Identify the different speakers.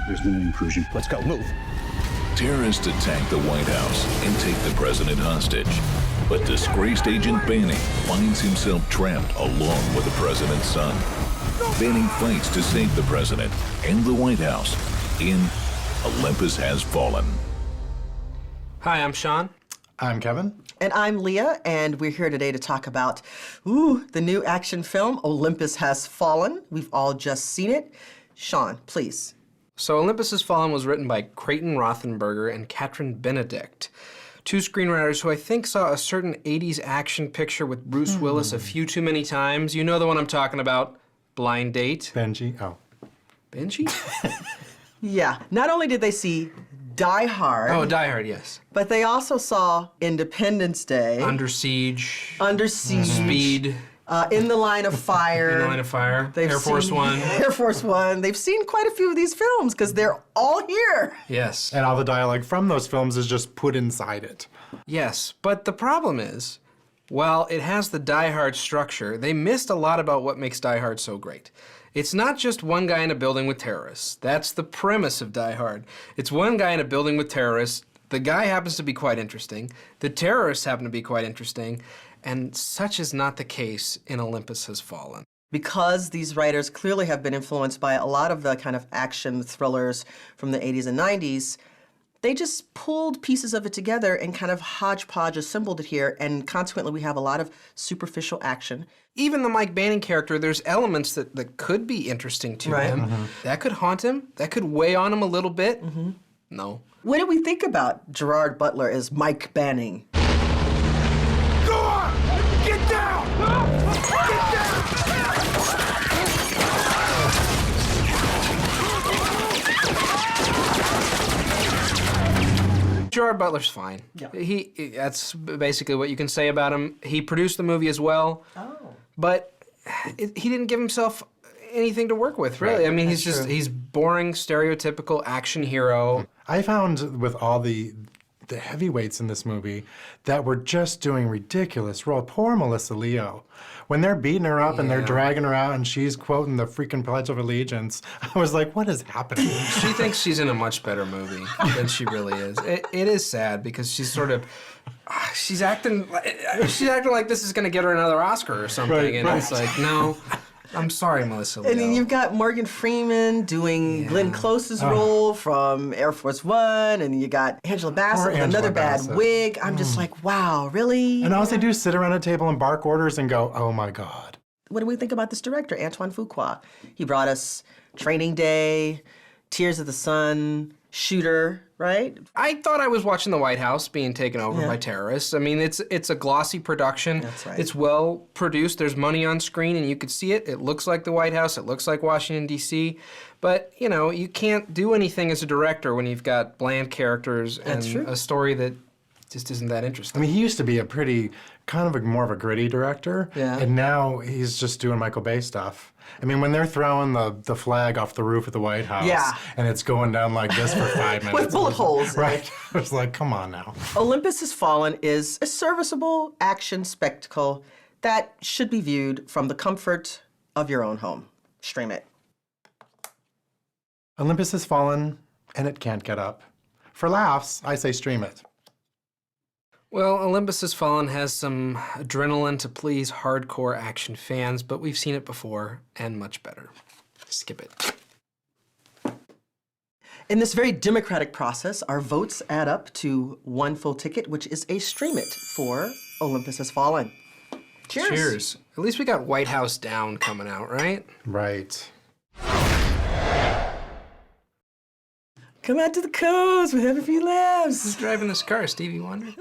Speaker 1: There's been an intrusion. Let's go, move.
Speaker 2: Terrorists attack the White House and take the president hostage. But disgraced Agent Banning finds himself trapped along with the president's son. Banning fights to save the president and the White House in Olympus Has Fallen.
Speaker 3: Hi, I'm Sean.
Speaker 4: I'm Kevin.
Speaker 5: And I'm Leah, and we're here today to talk about, the new action film, Olympus Has Fallen. We've all just seen it. Sean, please.
Speaker 3: So Olympus Has Fallen was written by Creighton, Rothenberger, and Katrin, Benedikt. Two screenwriters who I think saw a certain 80s action picture with Bruce Willis a few too many times. You know the one I'm talking about, Blind Date.
Speaker 4: Benji. Oh.
Speaker 3: Benji?
Speaker 5: Yeah, not only did they see Die Hard.
Speaker 3: Oh, Die Hard, yes.
Speaker 5: But they also saw Independence Day.
Speaker 3: Under Siege.
Speaker 5: Under Siege.
Speaker 3: Speed.
Speaker 5: In the Line of Fire.
Speaker 3: In the Line of Fire.
Speaker 5: They've
Speaker 3: Air Force
Speaker 5: seen
Speaker 3: One.
Speaker 5: Air Force One. They've seen quite a few of these films because they're all here.
Speaker 3: Yes.
Speaker 4: And all the dialogue from those films is just put inside it.
Speaker 3: Yes, but the problem is, while it has the Die Hard structure, they missed a lot about what makes Die Hard so great. It's not just one guy in a building with terrorists. That's the premise of Die Hard. It's one guy in a building with terrorists. The guy happens to be quite interesting. The terrorists happen to be quite interesting. And such is not the case in Olympus Has Fallen.
Speaker 5: Because these writers clearly have been influenced by a lot of the kind of action thrillers from the 80s and 90s, they just pulled pieces of it together and kind of hodgepodge assembled it here, and consequently we have a lot of superficial action.
Speaker 3: Even the Mike Banning character, there's elements that could be interesting to him. That could haunt him. That could weigh on him a little bit. No.
Speaker 5: What do we think about Gerard Butler as Mike Banning?
Speaker 6: Go on! Get down! Get down!
Speaker 3: Gerard Butler's fine.
Speaker 5: Yeah.
Speaker 3: That's basically what you can say about him. He produced the movie as well, but he didn't give himself anything to work with, really.
Speaker 4: Right.
Speaker 3: I mean, he's boring, stereotypical action hero.
Speaker 4: I found with all the heavyweights in this movie that were just doing ridiculous role. Poor Melissa Leo. When they're beating her up and they're dragging her out and she's quoting the freaking Pledge of Allegiance, I was like, what is happening?
Speaker 3: She thinks she's in a much better movie than she really is. It is sad because she's sort of, she's acting like this is going to get her another Oscar or something, and it's like, no. I'm sorry, Melissa Leo.
Speaker 5: And then you've got Morgan Freeman doing Glenn Close's role from Air Force One, and you got Angela Bassett with another bad wig. I'm just like, wow, really?
Speaker 4: And all they do is sit around a table and bark orders and go, oh my God.
Speaker 5: What do we think about this director, Antoine Fuqua? He brought us Training Day, Tears of the Sun, Shooter, right?
Speaker 3: I thought I was watching the White House being taken over by terrorists. I mean, it's a glossy production.
Speaker 5: That's right.
Speaker 3: It's well produced. There's money on screen, and you could see it. It looks like the White House. It looks like Washington, D.C. But, you know, you can't do anything as a director when you've got bland characters and a story that just isn't that interesting.
Speaker 4: I mean, he used to be a pretty, more of a gritty director.
Speaker 5: Yeah.
Speaker 4: And now he's just doing Michael Bay stuff. I mean, when they're throwing the flag off the roof of the White House and it's going down like this for 5 minutes.
Speaker 5: With bullet holes.
Speaker 4: Right. I was like, come on now.
Speaker 5: Olympus Has Fallen is a serviceable action spectacle that should be viewed from the comfort of your own home. Stream it.
Speaker 4: Olympus Has Fallen, and it can't get up. For laughs, I say stream it.
Speaker 3: Well, Olympus Has Fallen has some adrenaline to please hardcore action fans, but we've seen it before, and much better. Skip it.
Speaker 5: In this very democratic process, our votes add up to one full ticket, which is a stream it for Olympus Has Fallen. Cheers.
Speaker 3: Cheers. At least we got White House Down coming out, right?
Speaker 4: Right.
Speaker 5: Come out to the coast, we're having a few laughs.
Speaker 3: Who's driving this car, Stevie Wonder?